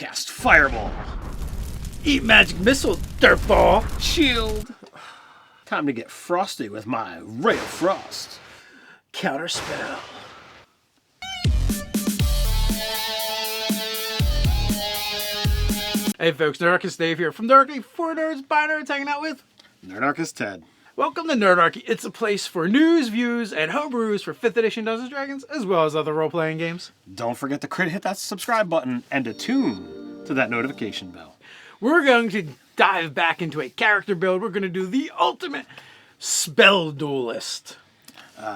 Cast Fireball. Eat magic missile, dirtball. Shield. Time to get frosty with my Ray of Frost. Counterspell. Hey folks, Nerdarchist Dave here from Nerdarchy for Nerds by Nerds, hanging out with Nerdarchist Ted. Welcome to Nerdarchy. It's a place for news, views, and homebrews for 5th edition Dungeons & Dragons, as well as other role-playing games. Don't forget to hit that subscribe button and attune to that notification bell. We're going to dive back into a character build. We're going to do the ultimate spell duelist.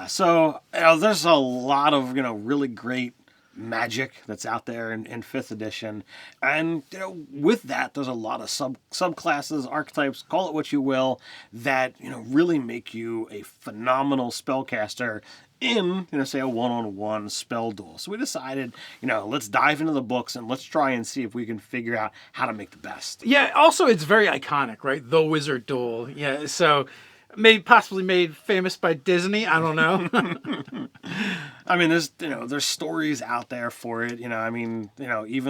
So there's a lot of really great magic that's out there in 5th edition, and with that there's a lot of subclasses, archetypes, call it what you will, that really make you a phenomenal spellcaster in say a one-on-one spell duel. So we decided let's dive into the books and let's try and see if we can figure out how to make the best. Yeah, also it's very iconic, right? The Wizard Duel. Yeah, so possibly made famous by Disney. I don't know. I mean, there's stories out there for it. Even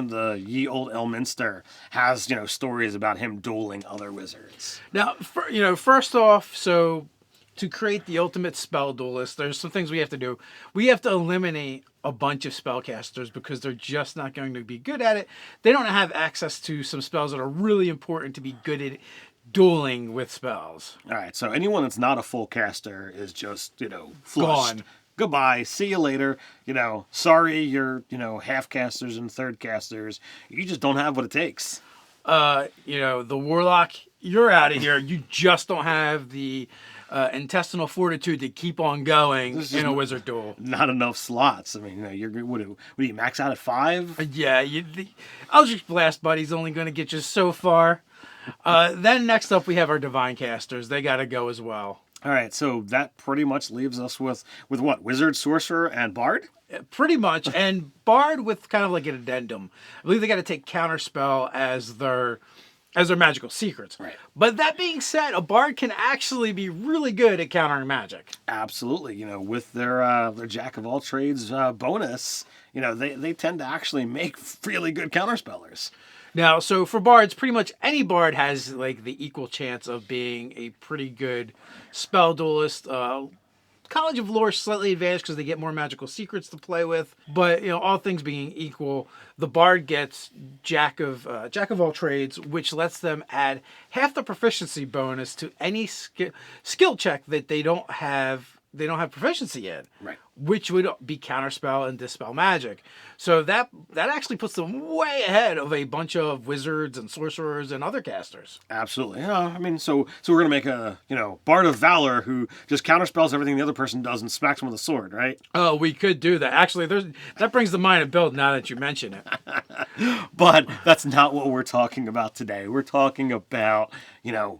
the Ye Old Elminster has stories about him dueling other wizards. Now, first off, so to create the ultimate spell duelist, there's some things we have to do. We have to eliminate a bunch of spellcasters because they're just not going to be good at it. They don't have access to some spells that are really important to be good at dueling with spells. All right, so anyone that's not a full caster is just flushed. Gone. Goodbye. See you later. Sorry, you're half casters and third casters. You just don't have what it takes. The warlock, you're out of here. You just don't have the intestinal fortitude to keep on going in a wizard duel. Not enough slots. I mean, you're what do you max out at 5? Yeah, the Eldritch Blast Buddy's only going to get you so far. Then next up we have our divine casters. They got to go as well. All right, so that pretty much leaves us with what? Wizard, sorcerer, and bard? Pretty much, and bard with kind of like an addendum. I believe they got to take counterspell as their magical secrets. Right. But that being said, a bard can actually be really good at countering magic. Absolutely. With their jack of all trades bonus, they tend to actually make really good counterspellers. Now, so for bards, pretty much any bard has like the equal chance of being a pretty good spell duelist. College of Lore slightly advantaged because they get more magical secrets to play with. But all things being equal, the bard gets jack of all trades, which lets them add half the proficiency bonus to any skill check that they don't have proficiency in. Right. Which would be counterspell and dispel magic. So that actually puts them way ahead of a bunch of wizards and sorcerers and other casters. Absolutely. So we're gonna make a Bard of Valor who just counterspells everything the other person does and smacks them with a sword, right? Oh, we could do that. Actually, that brings to mind a build now that you mention it. But that's not what we're talking about today. We're talking about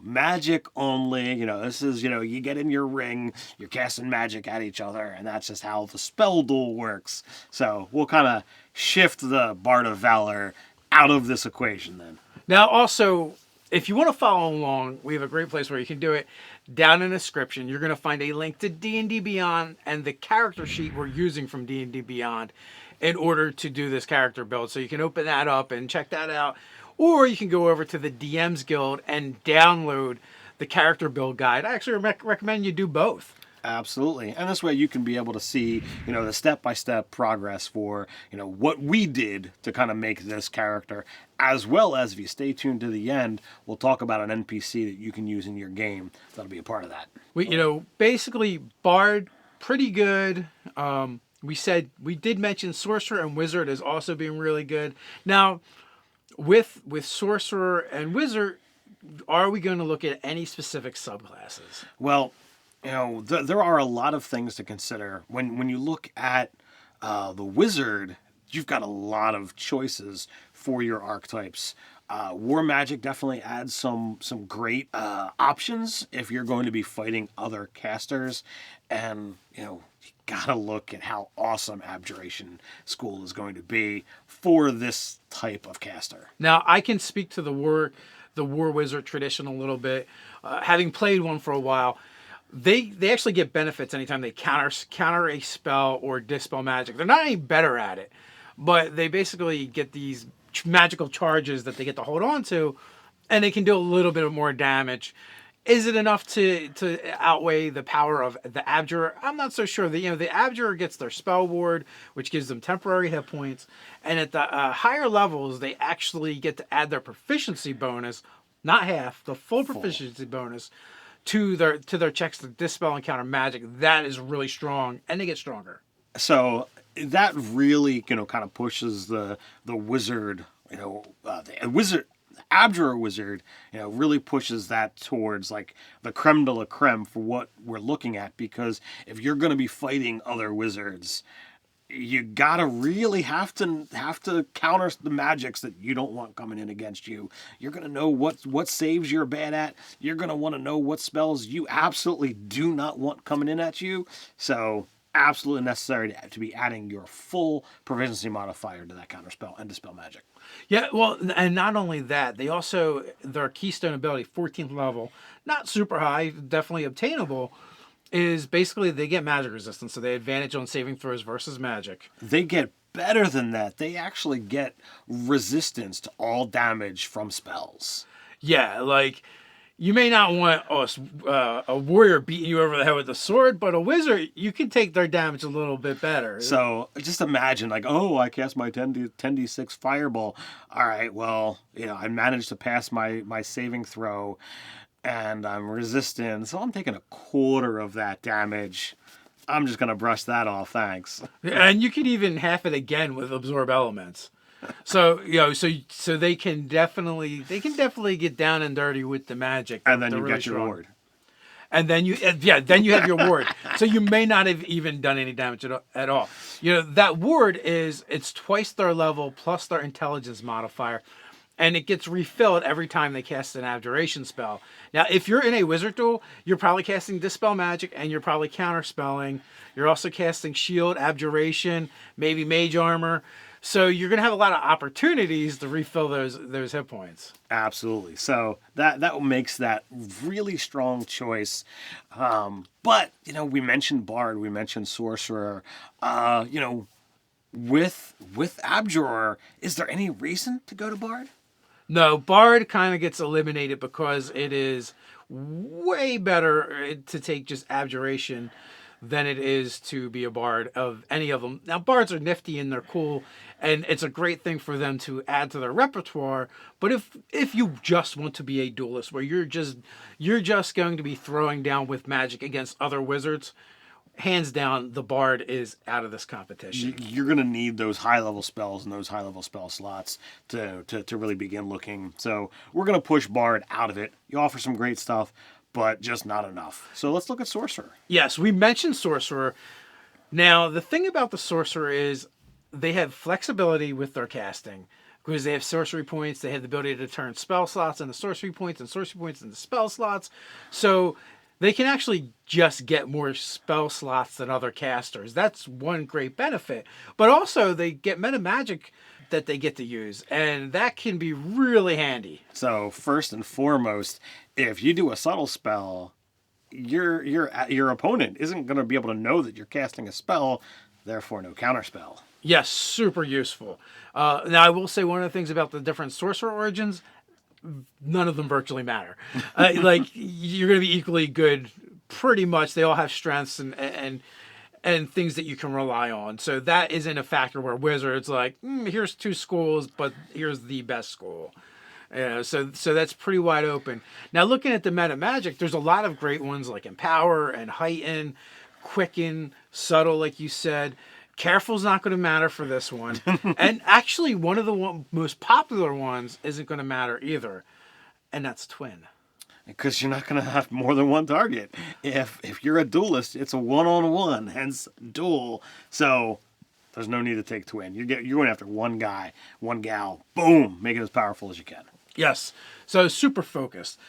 magic only. This is you get in your ring, you're casting magic at each other, and that's just how the spell duel works. So we'll kind of shift the Bard of Valor out of this equation then. Now, also, if you want to follow along, we have a great place where you can do it. Down in the description, you're going to find a link to D&D Beyond and the character sheet we're using from D&D Beyond in order to do this character build. So you can open that up and check that out. Or you can go over to the DM's Guild and download the character build guide. I actually recommend you do both. Absolutely. And this way you can be able to see, the step-by-step progress for, what we did to kind of make this character, as well as if you stay tuned to the end, we'll talk about an NPC that you can use in your game. That'll be a part of that. Basically, Bard, pretty good. We did mention Sorcerer and Wizard as also being really good. Now, with Sorcerer and Wizard, are we going to look at any specific subclasses? Well, there are a lot of things to consider. When you look at the Wizard, you've got a lot of choices for your archetypes. War Magic definitely adds some great options if you're going to be fighting other casters. And, you gotta look at how awesome Abjuration School is going to be for this type of caster. Now, I can speak to the War Wizard tradition a little bit. Having played one for a while, they actually get benefits anytime they counter a spell or dispel magic. They're not any better at it, but they basically get these magical charges that they get to hold on to, and they can do a little bit more damage. Is it enough to outweigh the power of the Abjurer? I'm not so sure. The Abjurer gets their spell ward, which gives them temporary hit points, and at the higher levels, they actually get to add their proficiency bonus, not half, the full proficiency bonus to their checks to dispel and counter magic. That is really strong, and they get stronger. So that really, kind of pushes the wizard, the wizard. Abjurer wizard, really pushes that towards like the creme de la creme for what we're looking at, because if you're going to be fighting other wizards, you gotta really have to counter the magics that you don't want coming in against you. You're gonna know what saves you're bad at. You're gonna want to know what spells you absolutely do not want coming in at you. So absolutely necessary to be adding your full proficiency modifier to that counter spell and dispel magic. Yeah, well, and not only that, they also, their Keystone ability, 14th level, not super high, definitely obtainable, is basically they get magic resistance, so they advantage on saving throws versus magic. They get better than that. They actually get resistance to all damage from spells. Yeah, like, you may not want a warrior beating you over the head with a sword, but a wizard, you can take their damage a little bit better. So just imagine, like, oh, I cast my 10d6 fireball. All right, well, I managed to pass my saving throw, and I'm resistant, so I'm taking a quarter of that damage. I'm just going to brush that off, thanks. And you can even half it again with absorb elements. So so they can definitely get down and dirty with the magic. And then They're you really get your strong. ward. And then you have your ward. So you may not have even done any damage at all. That ward it's twice their level plus their intelligence modifier, and it gets refilled every time they cast an Abjuration spell. Now, if you're in a wizard duel, you're probably casting Dispel Magic, and you're probably counterspelling. You're also casting Shield, Abjuration, maybe Mage Armor. So you're going to have a lot of opportunities to refill those hit points. Absolutely. So that makes that really strong choice. But, we mentioned Bard, we mentioned Sorcerer. With Abjurer, is there any reason to go to Bard? No, Bard kind of gets eliminated because it is way better to take just Abjuration than it is to be a Bard of any of them. Now, Bards are nifty and they're cool, and it's a great thing for them to add to their repertoire. But if you just want to be a duelist where you're just going to be throwing down with magic against other wizards, hands down, the Bard is out of this competition. You're going to need those high-level spells and those high-level spell slots to really begin looking. So we're going to push Bard out of it. You offer some great stuff, but just not enough. So let's look at Sorcerer. Yes, we mentioned Sorcerer. Now, the thing about the Sorcerer is they have flexibility with their casting. Because they have sorcery points, they have the ability to turn spell slots into sorcery points and sorcery points into spell slots. So they can actually just get more spell slots than other casters. That's one great benefit. But also, they get meta magic that they get to use, and that can be really handy. So first and foremost, if you do a subtle spell, your opponent isn't going to be able to know that you're casting a spell, therefore no counterspell. Yes, super useful. Now, I will say one of the things about the different sorcerer origins, none of them virtually matter. You're going to be equally good, pretty much. They all have strengths and things that you can rely on. So that isn't a factor where Wizards here's two schools, but here's the best school. So that's pretty wide open. Now, looking at the meta magic, there's a lot of great ones like Empower and Heighten, Quicken, Subtle, like you said. Careful's not going to matter for this one. And actually, one of the most popular ones isn't going to matter either, and that's Twin. Because you're not going to have more than one target. If you're a duelist, it's a one-on-one, hence duel. So there's no need to take Twin. You're going after one guy, one gal. Boom, make it as powerful as you can. Yes. So super focused.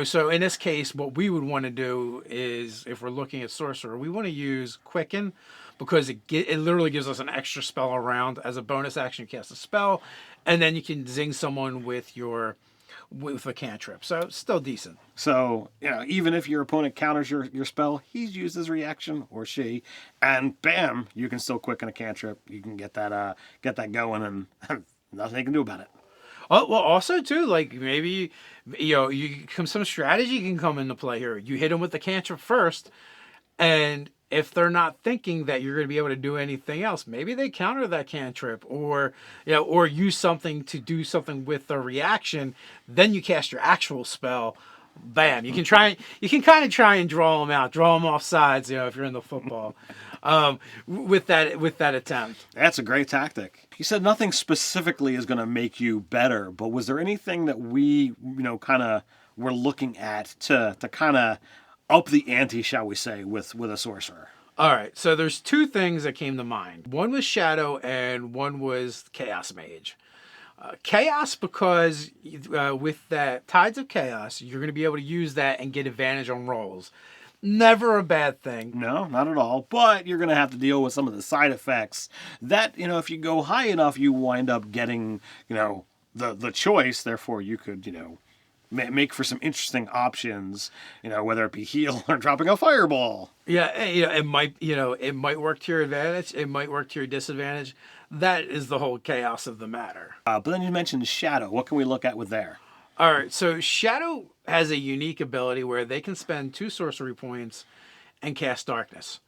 So in this case, what we would want to do is, if we're looking at Sorcerer, we want to use Quicken, because it literally gives us an extra spell around. As a bonus action, you cast a spell, and then you can zing someone with a cantrip. So it's still decent. So, even if your opponent counters your spell, he's used his reaction, or she, and bam, you can still quicken a cantrip. You can get that going, and Nothing they can do about it. Oh, well, also too, like maybe some strategy can come into play here. You hit them with the cantrip first, and if they're not thinking that you're going to be able to do anything else, maybe they counter that cantrip, or or use something to do something with the reaction. Then you cast your actual spell. Bam! You can kind of try and draw them out, draw them off sides. If you're in the football, with that attempt. That's a great tactic. You said nothing specifically is going to make you better, but was there anything that we, kind of were looking at to kind of up the ante, shall we say, with a sorcerer? All right, so there's two things that came to mind. One was Shadow, and one was Chaos Mage. Chaos, because with that Tides of Chaos, you're going to be able to use that and get advantage on rolls. Never a bad thing. No, not at all. But you're going to have to deal with some of the side effects that, if you go high enough, you wind up getting, the choice. Therefore, you could, make for some interesting options, whether it be heal or dropping a fireball. Yeah, it might work to your advantage. It might work to your disadvantage. That is the whole chaos of the matter. But then you mentioned Shadow. What can we look at with there? All right, so Shadow has a unique ability where they can spend 2 sorcery points and cast Darkness.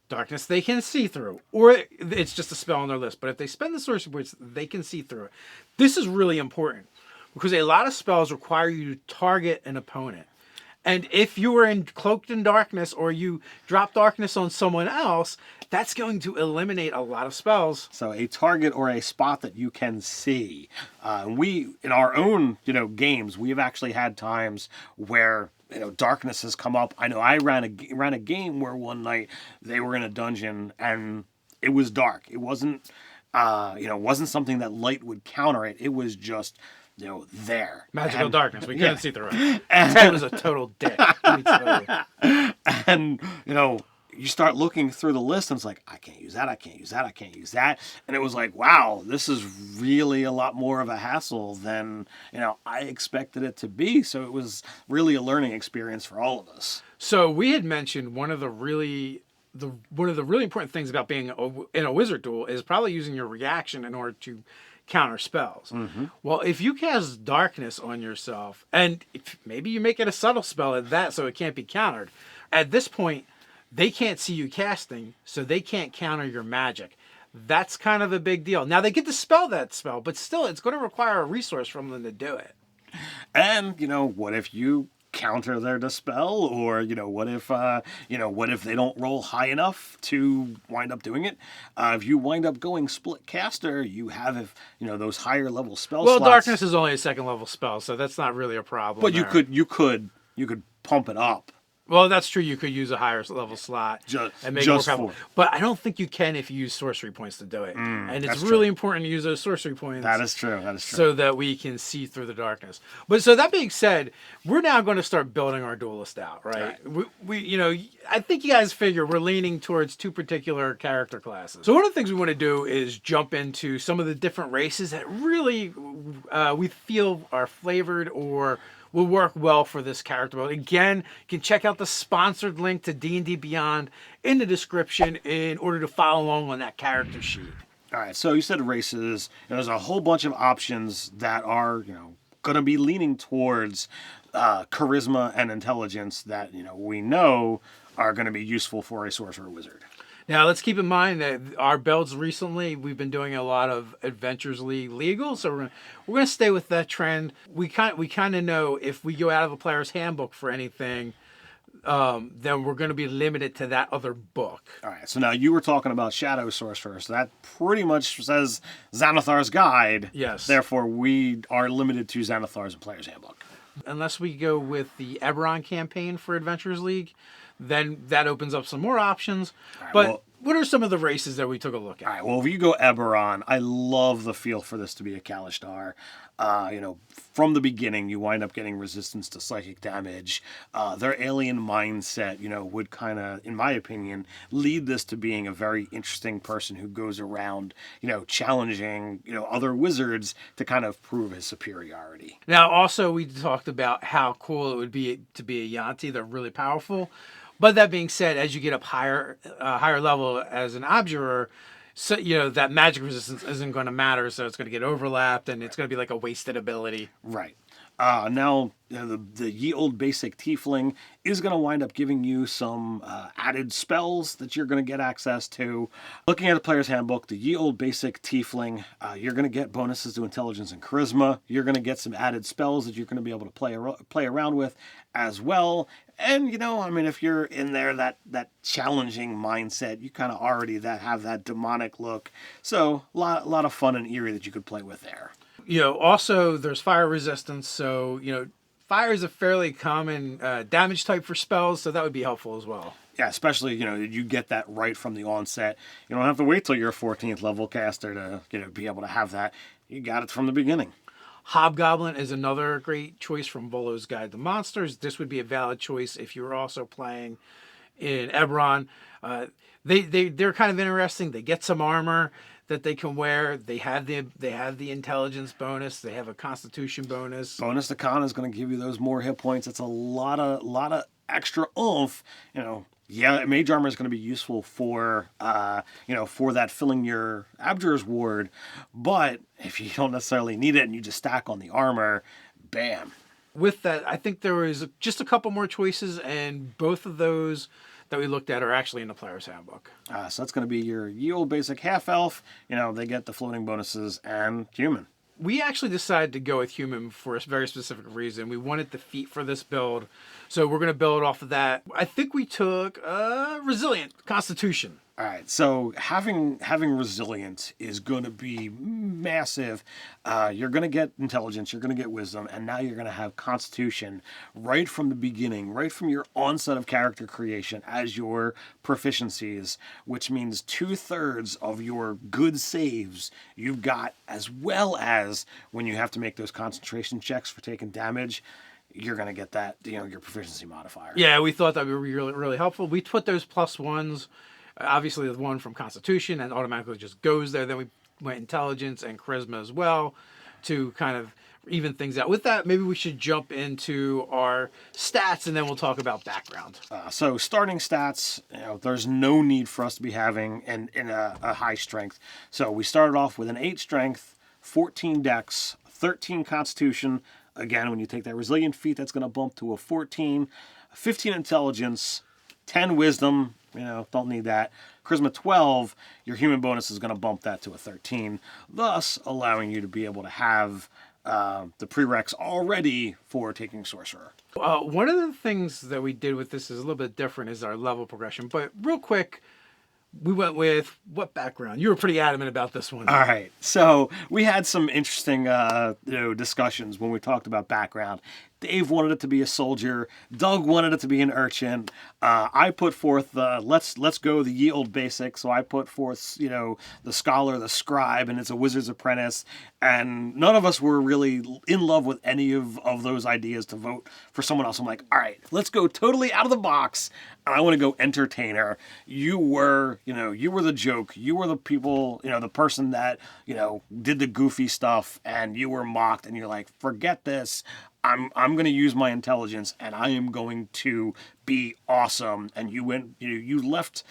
Darkness they can see through, or it's just a spell on their list. But if they spend the sorcery points, they can see through it. This is really important because a lot of spells require you to target an opponent. And if you were cloaked in darkness, or you drop darkness on someone else, that's going to eliminate a lot of spells. So a target or a spot that you can see. We, in our own, games, we've actually had times where, darkness has come up. I know I ran a game where one night they were in a dungeon and it was dark. It wasn't, wasn't something that light would counter it. It was just, there. Magical darkness. We couldn't see through it. Ted was a total dick. Let me tell you. And, you start looking through the list and it's like, I can't use that, I can't use that, I can't use that. And it was like, wow, this is really a lot more of a hassle than, I expected it to be. So it was really a learning experience for all of us. So we had mentioned one of the really important things about being in a wizard duel is probably using your reaction in order to counter spells. Mm-hmm. Well, if you cast darkness on yourself, and maybe you make it a subtle spell at that so it can't be countered, at this point, they can't see you casting, so they can't counter your magic. That's kind of a big deal. Now, they get to spell that spell, but still, it's going to require a resource from them to do it. And, what if you counter their dispel, or what if they don't roll high enough to wind up doing it? If you wind up going split caster, you have those higher level spell slots. Well, darkness is only a 2nd level spell, so that's not really a problem. But you could pump it up. Well, that's true. You could use a higher level slot and make it more powerful. But I don't think you can if you use sorcery points to do it. And it's really important to use those sorcery points. That is true. So that we can see through the darkness. But so that being said, we're now going to start building our duelist out, right? We I think you guys figure we're leaning towards 2 particular character classes. So one of the things we want to do is jump into some of the different races that really we feel are flavored or will work well for this character mode. Again, you can check out the sponsored link to D&D Beyond in the description in order to follow along on that character sheet. All right, so you said races. There's a whole bunch of options that are, going to be leaning towards charisma and intelligence that, we know are going to be useful for a sorcerer wizard. Now, let's keep in mind that our builds recently, we've been doing a lot of Adventures League legal, so we're going to stay with that trend. We kind of know if we go out of the player's handbook for anything, then we're going to be limited to that other book. All right, so now you were talking about Shadow Sorcerer, so that pretty much says Xanathar's Guide. Yes. Therefore, we are limited to Xanathar's and Player's Handbook. Unless we go with the Eberron campaign for Adventures League, then that opens up some more options. Right, but what are some of the races that we took a look at? All right, well, if you go Eberron, I love the feel for this to be a Kalishtar. From the beginning, you wind up getting resistance to psychic damage. Their alien mindset, would kind of, in my opinion, lead this to being a very interesting person who goes around, challenging, other wizards to kind of prove his superiority. Now, also, we talked about how cool it would be to be a Yanti. They're really powerful. But that being said, as you get up higher level as an Abjurer, so that magic resistance isn't going to matter, so it's going to get overlapped, and it's going to be like a wasted ability. Right. Now, the ye old basic tiefling is going to wind up giving you some added spells that you're going to get access to. Looking at the player's handbook, the ye old basic tiefling, you're going to get bonuses to intelligence and charisma. You're going to get some added spells that you're going to be able to play around with as well. And, if you're in there, that challenging mindset, you kind of already have that demonic look. So, a lot of fun and eerie that you could play with there. Also there's fire resistance, so fire is a fairly common damage type for spells, so that would be helpful as well. Yeah, especially, you get that right from the onset. You don't have to wait till you're a 14th level caster to, be able to have that. You got it from the beginning. Hobgoblin is another great choice from Volo's Guide to Monsters. This would be a valid choice if you were also playing in Eberron. They're kind of interesting. They get some armor that they can wear. They have the intelligence bonus. They have a constitution bonus. Bonus to con is going to give you those more hit points. It's a lot of extra oomph. Yeah, mage armor is going to be useful for for that filling your Abjurer's ward. But if you don't necessarily need it and you just stack on the armor, bam. With that, I think there was just a couple more choices, and both of those that we looked at are actually in the player's handbook. So that's going to be your ye old basic half elf. They get the floating bonuses, and human. We actually decided to go with human for a very specific reason. We wanted the feat for this build, so we're going to build off of that. I think we took resilient constitution. All right, so having resilient is going to be massive. You're going to get intelligence, you're going to get wisdom, and now you're going to have constitution right from the beginning, right from your onset of character creation as your proficiencies, which means 2/3 of your good saves you've got, as well as when you have to make those concentration checks for taking damage. You're going to get that, your proficiency modifier. Yeah, we thought that would be really, really helpful. We put those +1s. Obviously, the one from Constitution and automatically just goes there. Then we went Intelligence and Charisma as well to kind of even things out. With that, maybe we should jump into our stats and then we'll talk about background. So starting stats, there's no need for us to be having in a high strength. So we started off with an 8 strength, 14 dex, 13 constitution. Again, when you take that resilient feat, that's going to bump to a 14, 15 intelligence, 10 wisdom. Don't need that. Charisma 12, your human bonus is going to bump that to a 13, thus allowing you to be able to have the prereqs already for taking Sorcerer. One of the things that we did with this is a little bit different is our level progression. But real quick, we went with what background? You were pretty adamant about this one. All right. So we had some interesting discussions when we talked about background. Dave wanted it to be a soldier. Doug wanted it to be an urchin. I put forth let's go the ye old basic. So I put forth the scholar, the scribe, and it's a wizard's apprentice. And none of us were really in love with any of those ideas to vote for someone else. I'm like, all right, let's go totally out of the box. And I want to go entertainer. You were the joke. You were the people, the person that did the goofy stuff, and you were mocked. And you're like, forget this. I'm going to use my intelligence and I am going to be awesome. And you left,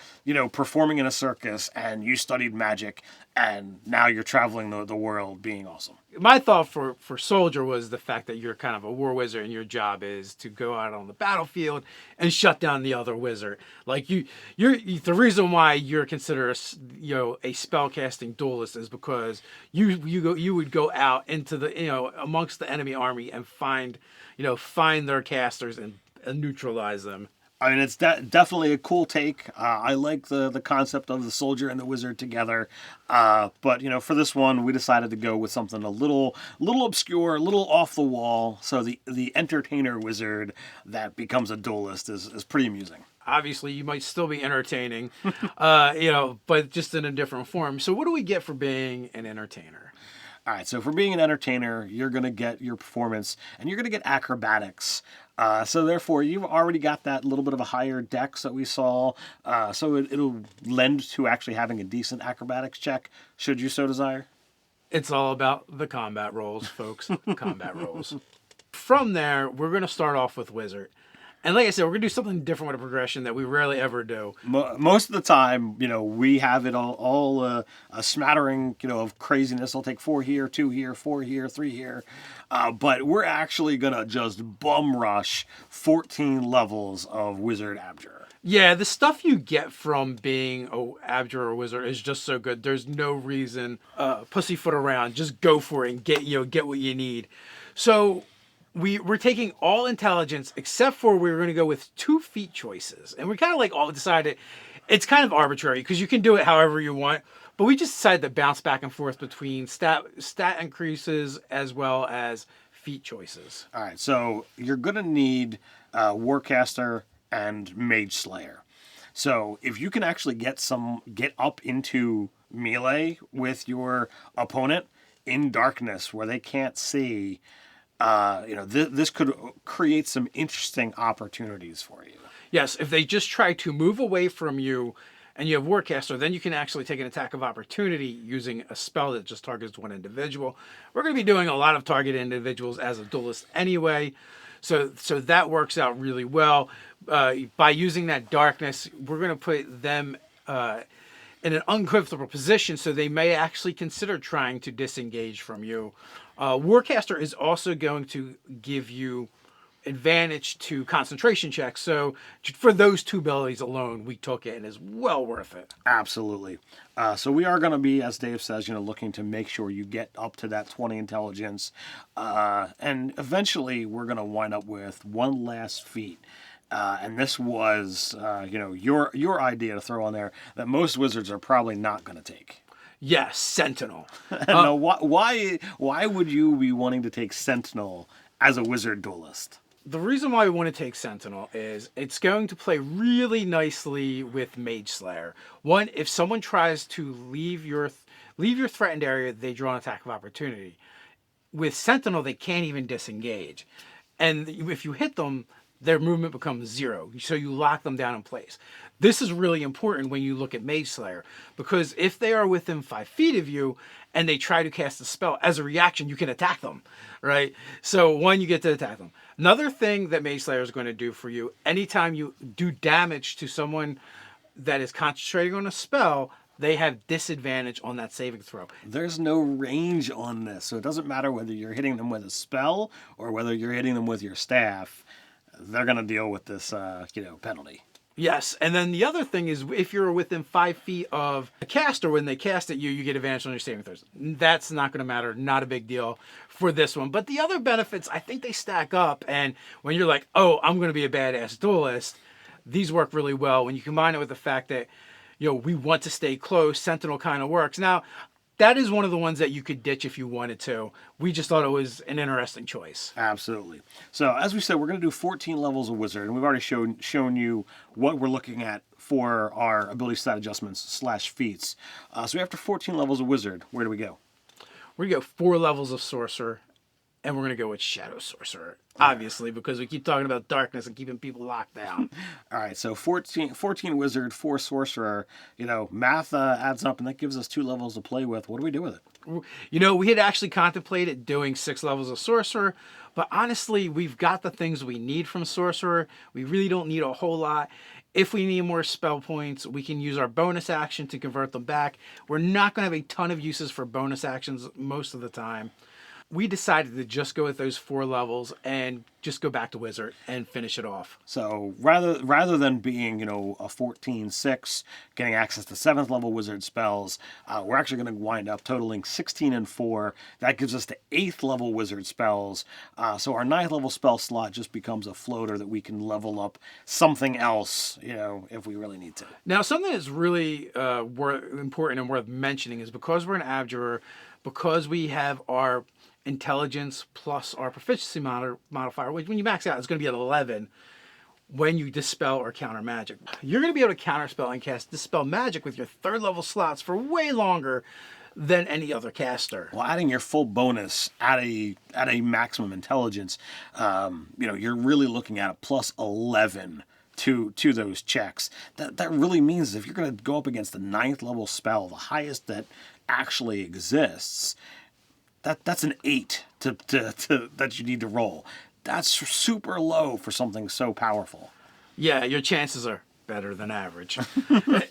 performing in a circus and you studied magic and now you're traveling the world being awesome. My thought for soldier was the fact that you're kind of a war wizard and your job is to go out on the battlefield and shut down the other wizard. Like you're the reason why you're considered a spellcasting duelist is because you would go out into the amongst the enemy army and find their casters and neutralize them. I mean, it's definitely a cool take. I like the concept of the soldier and the wizard together. But, for this one, we decided to go with something a little obscure, a little off the wall. So the entertainer wizard that becomes a duelist is pretty amusing. Obviously, you might still be entertaining, but just in a different form. So what do we get for being an entertainer? All right, so for being an entertainer, you're going to get your performance, and you're going to get acrobatics. So therefore, you've already got that little bit of a higher dex that we saw. So it'll lend to actually having a decent acrobatics check, should you so desire. It's all about the combat rolls, folks. Combat rolls. From there, we're going to start off with wizard. And like I said, we're going to do something different with a progression that we rarely ever do. Most of the time, we have it all a smattering, of craziness. I'll take 4 here, 2 here, 4 here, 3 here. But we're actually going to just bum rush 14 levels of Wizard Abjurer. Yeah, the stuff you get from being a Abjurer or Wizard is just so good. There's no reason pussyfoot around. Just go for it and get what you need. So we're taking all intelligence except for we're going to go with 2 feat choices. And we kind of all decided it's kind of arbitrary because you can do it however you want. But we just decided to bounce back and forth between stat increases as well as feat choices. All right, so you're going to need Warcaster and Mage Slayer. So if you can actually get up into melee with your opponent in darkness where they can't see, this could create some interesting opportunities for you. Yes, if they just try to move away from you and you have Warcaster, then you can actually take an attack of opportunity using a spell that just targets one individual. We're going to be doing a lot of targeted individuals as a duelist anyway, so that works out really well. By using that darkness, we're going to put them in an uncomfortable position, so they may actually consider trying to disengage from you. Warcaster is also going to give you advantage to concentration checks. So for those 2 abilities alone, we took it and it's well worth it. Absolutely. So we are going to be, as Dave says, looking to make sure you get up to that 20 intelligence. And eventually we're going to wind up with one last feat. And this was, your idea to throw on there that most wizards are probably not going to take. Yes, Sentinel. Now, why would you be wanting to take Sentinel as a wizard duelist? The reason why we want to take Sentinel is it's going to play really nicely with Mage Slayer. One, if someone tries to leave your threatened area, they draw an attack of opportunity. With Sentinel, they can't even disengage. And if you hit them, their movement becomes 0. So you lock them down in place. This is really important when you look at Mage Slayer, because if they are within 5 feet of you and they try to cast a spell, as a reaction, you can attack them, right? So one, you get to attack them. Another thing that Mage Slayer is going to do for you, anytime you do damage to someone that is concentrating on a spell, they have disadvantage on that saving throw. There's no range on this, so it doesn't matter whether you're hitting them with a spell or whether you're hitting them with your staff. They're going to deal with this, penalty. Yes, and then the other thing is if you're within 5 feet of a caster, when they cast at you, you get advantage on your saving throws. That's not going to matter. Not a big deal for this one. But the other benefits, I think they stack up. And when you're like, oh, I'm going to be a badass duelist, these work really well. When you combine it with the fact that, we want to stay close, Sentinel kind of works. Now, that is one of the ones that you could ditch if you wanted to. We just thought it was an interesting choice. Absolutely. So as we said, we're going to do 14 levels of Wizard, and we've already shown you what we're looking at for our ability stat adjustments / feats. So after 14 levels of Wizard, where do we go? We're going to go 4 levels of Sorcerer, and we're going to go with Shadow Sorcerer, obviously, because we keep talking about darkness and keeping people locked down. All right, so 14 Wizard, 4 Sorcerer. Math adds up, and that gives us 2 levels to play with. What do we do with it? We had actually contemplated doing 6 levels of Sorcerer, but honestly, we've got the things we need from Sorcerer. We really don't need a whole lot. If we need more spell points, we can use our bonus action to convert them back. We're not going to have a ton of uses for bonus actions most of the time. We decided to just go with those 4 levels and just go back to Wizard and finish it off. So rather than being, a 14-6, getting access to 7th level Wizard spells, we're actually going to wind up totaling 16 and 4. That gives us the 8th level Wizard spells. So our 9th level spell slot just becomes a floater that we can level up something else, if we really need to. Now, something that's really important and worth mentioning is because we're an Abjurer, because we have our intelligence plus our proficiency modifier, which when you max out, it's going to be at 11 when you dispel or counter magic. You're going to be able to counterspell and cast dispel magic with your 3rd level slots for way longer than any other caster. Well, adding your full bonus at a maximum intelligence, you're really looking at a plus 11 to those checks. That really means if you're going to go up against the 9th level spell, the highest that actually exists, that's an 8 to that you need to roll. that's super low for something so powerful. Yeah, your chances are better than average.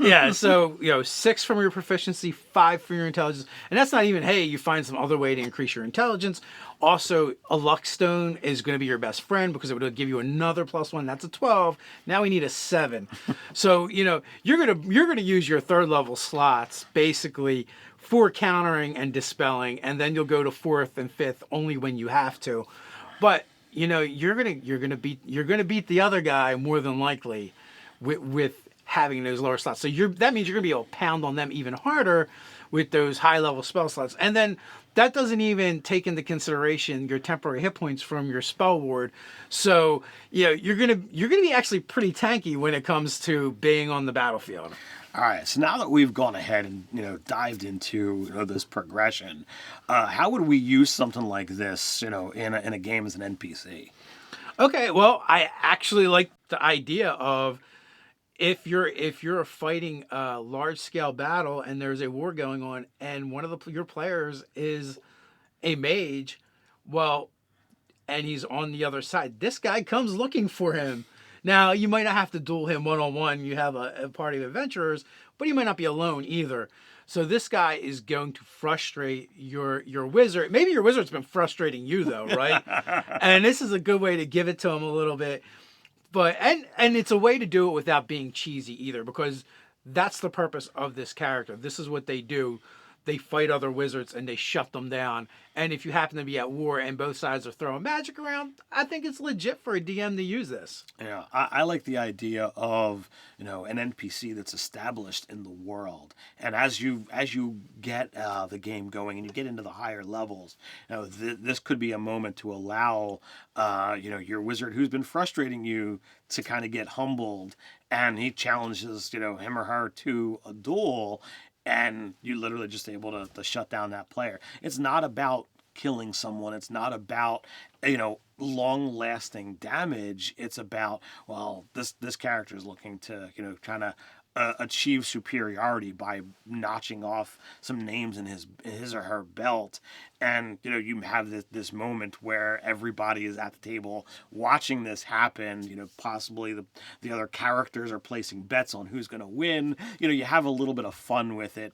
Yeah, so 6 from your proficiency, 5 from your intelligence, and that's not even, hey, you find some other way to increase your intelligence. Also, a luck stone is going to be your best friend because it would give you another +1. That's a 12. Now we need a 7. So you're gonna use your 3rd level slots basically for countering and dispelling, and then you'll go to 4th and 5th only when you have to. But you're gonna beat the other guy more than likely with having those lower slots. So that means you're gonna be able to pound on them even harder with those high level spell slots. And then that doesn't even take into consideration your temporary hit points from your spell ward. So you're gonna be actually pretty tanky when it comes to being on the battlefield. All right, so now that we've gone ahead and dived into this progression, how would we use something like this in a game as an NPC? Okay, well, I actually like the idea of if you're fighting a large scale battle and there's a war going on and one of your players is a mage, well, and he's on the other side, this guy comes looking for him. Now, you might not have to duel him one-on-one. You have a party of adventurers, but you might not be alone either. So this guy is going to frustrate your wizard. Maybe your wizard's been frustrating you, though, right? And this is a good way to give it to him a little bit. But and it's a way to do it without being cheesy either, because that's the purpose of this character. This is what they do. They fight other wizards and they shut them down. And if you happen to be at war and both sides are throwing magic around, I think it's legit for a DM to use this. Yeah, I like the idea of an NPC that's established in the world, and as you get the game going and you get into the higher levels, this could be a moment to allow your wizard who's been frustrating you to kind of get humbled, and he challenges him or her to a duel. And you literally just able to shut down that player. It's not about killing someone. It's not about, long-lasting damage. It's about, well, this character is looking to, kind of achieve superiority by notching off some names in his or her belt. And, you have this moment where everybody is at the table watching this happen. Possibly the other characters are placing bets on who's going to win. You have a little bit of fun with it.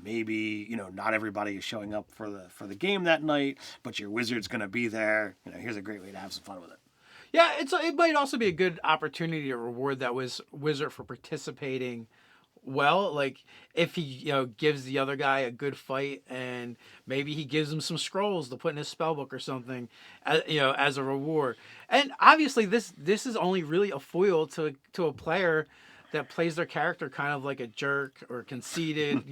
Maybe, not everybody is showing up for the game that night, but your wizard's going to be there. Here's a great way to have some fun with it. Yeah, it might also be a good opportunity to reward that wizard for participating well. Like if he gives the other guy a good fight, and maybe he gives him some scrolls to put in his spell book or something, as a reward. And obviously this is only really a foil to a player that plays their character kind of like a jerk or conceited,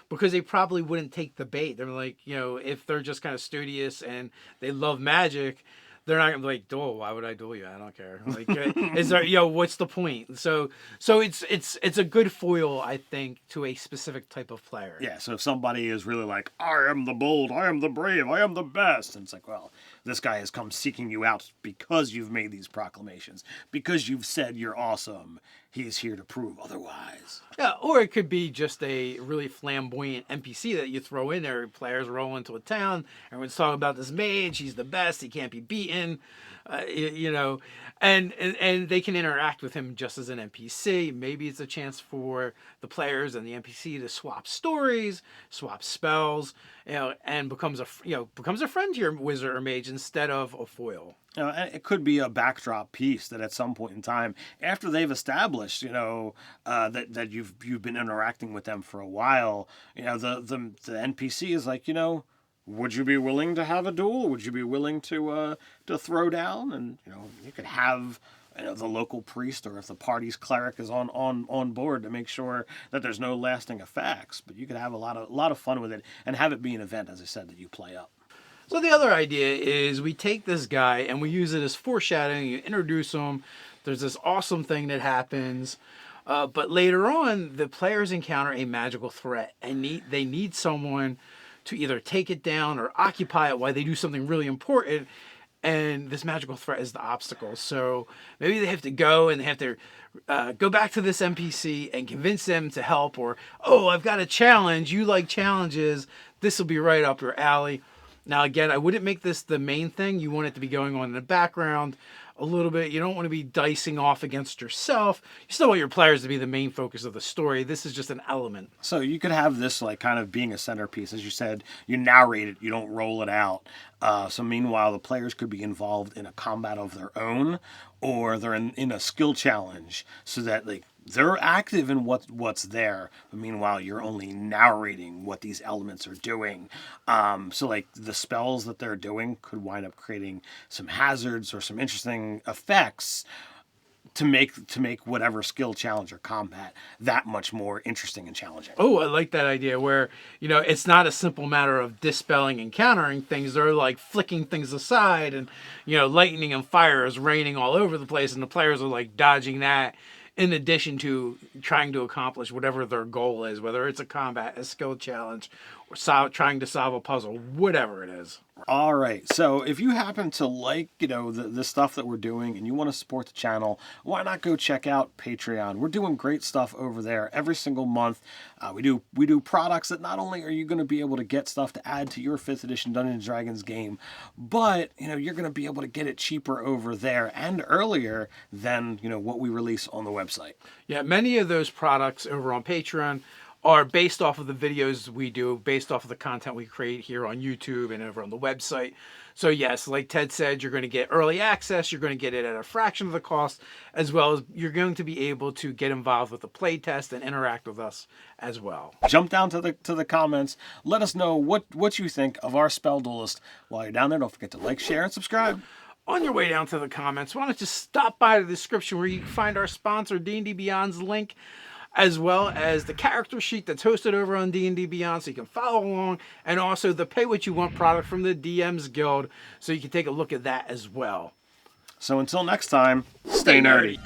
because they probably wouldn't take the bait. They're like, if they're just kind of studious and they love magic, they're not gonna be like, duel. Why would I duel you? I don't care. Like, is there, what's the point? So it's a good foil, I think, to a specific type of player. Yeah. So if somebody is really like, I am the bold, I am the brave, I am the best, and it's like, well, this guy has come seeking you out because you've made these proclamations, because you've said you're awesome. He's here to prove otherwise. Yeah, or it could be just a really flamboyant NPC that you throw in there. Players roll into a town. Everyone's talking about this mage. He's the best. He can't be beaten. And they can interact with him just as an NPC. Maybe it's a chance for the players and the NPC to swap stories, swap spells, and becomes a friend to your wizard or mage instead of a foil. It could be a backdrop piece that at some point in time, after they've established, that you've been interacting with them for a while, the NPC is like, would you be willing to have a duel? Would you be willing to throw down? And you could have the local priest, or if the party's cleric is on board, to make sure that there's no lasting effects. But you could have a lot of fun with it and have it be an event, as I said, that you play up. So the other idea is we take this guy and we use it as foreshadowing. You introduce him. There's this awesome thing that happens. But later on, the players encounter a magical threat, and they need someone to either take it down or occupy it while they do something really important. And this magical threat is the obstacle. So maybe they have to go and they have to go back to this NPC and convince them to help. Or, oh, I've got a challenge. You like challenges. This will be right up your alley. Now, again, I wouldn't make this the main thing. You want it to be going on in the background a little bit. You don't want to be dicing off against yourself. You still want your players to be the main focus of the story. This is just an element. So you could have this like kind of being a centerpiece. As you said, you narrate it, you don't roll it out. So meanwhile, the players could be involved in a combat of their own, or they're in a skill challenge, so that like they're active in what's there, but meanwhile you're only narrating what these elements are doing. So like the spells that they're doing could wind up creating some hazards or some interesting effects to make whatever skill challenge or combat that much more interesting and challenging. Oh, I like that idea where, it's not a simple matter of dispelling and countering things. They're like flicking things aside and, lightning and fire is raining all over the place and the players are like dodging that in addition to trying to accomplish whatever their goal is, whether it's a combat, a skill challenge, or trying to solve a puzzle, whatever it is. All right. So if you happen to like, the stuff that we're doing and you want to support the channel, why not go check out Patreon? We're doing great stuff over there every single month. We do products that not only are you going to be able to get stuff to add to your 5th edition Dungeons & Dragons game, but, you're going to be able to get it cheaper over there and earlier than, what we release on the website. Yeah, many of those products over on Patreon are based off of the videos we do, based off of the content we create here on YouTube and over on the website. So yes, like Ted said, you're going to get early access, you're going to get it at a fraction of the cost, as well as you're going to be able to get involved with the play test and interact with us as well. Jump down to the comments. Let us know what you think of our Spell Duelist. While you're down there, don't forget to like, share, and subscribe. On your way down to the comments, why don't you stop by the description where you can find our sponsor, D&D Beyond's link, as well as the character sheet that's hosted over on D&D Beyond so you can follow along, and also the Pay What You Want product from the DM's Guild so you can take a look at that as well. So until next time, stay nerdy.